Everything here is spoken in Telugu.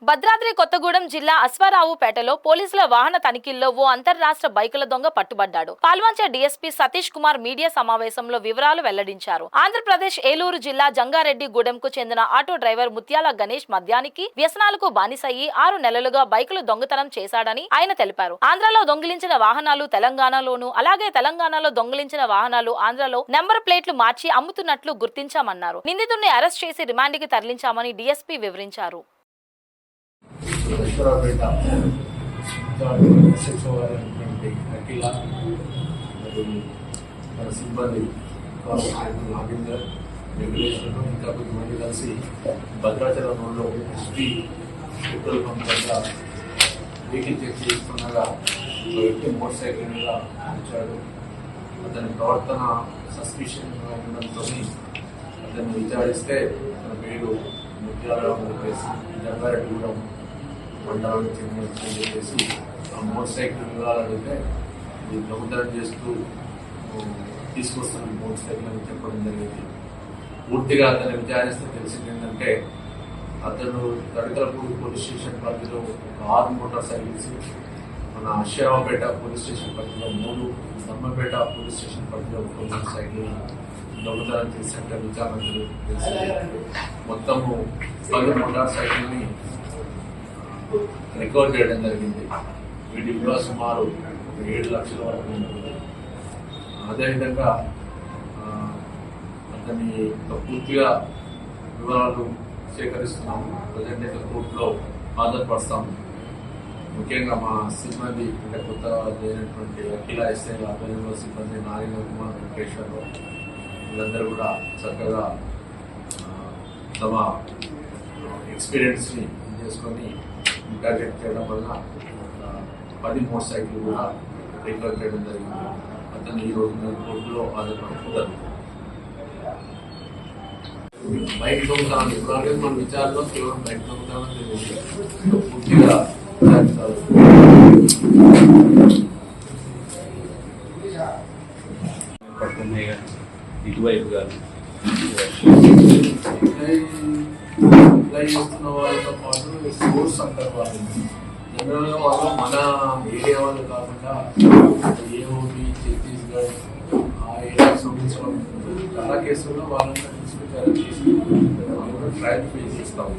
భద్రాద్రి కొత్తగూడెం జిల్లా అశ్వారావుపేటలో పోలీసుల వాహన తనిఖీల్లో ఓ అంతర్రాష్ట్ర బైకుల దొంగ పట్టుబడ్డాడు. పాల్వంచ డీఎస్పీ సతీష్ కుమార్ మీడియా సమావేశంలో వివరాలు వెల్లడించారు. ఆంధ్రప్రదేశ్ ఏలూరు జిల్లా జంగారెడ్డి గూడెంకు చెందిన ఆటో డ్రైవర్ ముత్యాల గణేష్ మద్యానికి వ్యసనాలకు బానిసయ్యి 6 నెలలుగా బైకులు దొంగతనం చేశాడని ఆయన తెలిపారు. ఆంధ్రలో దొంగిలించిన వాహనాలు తెలంగాణలోను, అలాగే తెలంగాణలో దొంగిలించిన వాహనాలు ఆంధ్రలో నెంబర్ ప్లేట్లు మార్చి అమ్ముతున్నట్లు గుర్తించామన్నారు. నిందితుడిని అరెస్ట్ చేసి రిమాండ్కి తరలించామని డీఎస్పీ వివరించారు. అశ్వారావుపేట అఖిల మరియు మన సిబ్బంది నాగేందర్ రెగ్యులేషన్ ఇంకా కొంతమంది కలిసి భద్రాచలం రోడ్లో ఎస్పీ పెట్రోల్ పంప్ వద్ద వెహికల్ చెక్ చేస్తుండగా ఒక వ్యక్తి మోటార్ సైకిల్ మీద వచ్చాడు. అతని ప్రవర్తన సస్పిషన్గా ఉండడంతో అతన్ని విచారిస్తే తన పేరు ముత్యాలరావు అని చెప్పేసి జంగారెడ్డిగూడెం మండలానికి చెందిన చెప్పేసి ఆ మోటార్ సైకిల్ వివరాలు అడిగితే ఇది దొంగతనం చేస్తూ తీసుకొస్తున్న మోటార్ సైకిల్ అని చెప్పడం జరిగింది. పూర్తిగా అతన్ని విచారిస్తే తెలిసింది ఏంటంటే అతను తడకలపూడి పోలీస్ స్టేషన్ పరిధిలో 6 మోటార్ సైకిల్స్, మన అశ్వారావుపేట పోలీస్ స్టేషన్ పరిధిలో 3, దమ్మపేట పోలీస్ స్టేషన్ పరిధిలో 1 మోటార్ సైకిల్ దొంగతనం చేసినట్టు విచారణ తెలిసింది. మొత్తము 10 మోటార్ సైకిల్ని రికవర్ చేయడం జరిగింది. వీటి విలువ సుమారు 7 లక్షల వరకు ఉంటుంది. అదేవిధంగా అతని పూర్తిగా వివరాలు సేకరిస్తున్నాము. ప్రజెంట్ అయితే కోర్టులో హాజరుపరుస్తాము. ముఖ్యంగా మా సిబ్బంది అంటే కొత్తగా చేరినటువంటి అఖిల ఎస్ఐ ఆధ్వర్యంలో సిబ్బంది నాగేంద్ర కుమార్, వెంకటేశ్వరరావు వీళ్ళందరూ కూడా చక్కగా తమ ఎక్స్పీరియన్స్ని చేసుకొని టార్గెట్ చేయడం వల్ల 10 మోటార్ సైకిల్ కూడా రికవర్ చేయడం జరిగింది. అతను ఈ రోజు కోర్టులో హాజరుపడుతున్నారు. బైక్ దొంగతనాలు ఇప్పుడు మన విచారణలో కేవలం బైక్ దొంగతనం తెలియదు. పూర్తిగా ఇటువైపు గారు అప్లై చేస్తున్న వాళ్ళతో పాటు సోర్స్ అంటారు వాళ్ళు. జనరల్గా వాళ్ళు మన ఏరియా వాళ్ళు కాకుండా ఏఓబి, ఛత్తీస్గఢ్ ఆ ఏరియాకి సంబంధించిన చాలా కేసుల్లో వాళ్ళని తీసుకొచ్చి ట్రయల్ ఫేస్ చేస్తాము.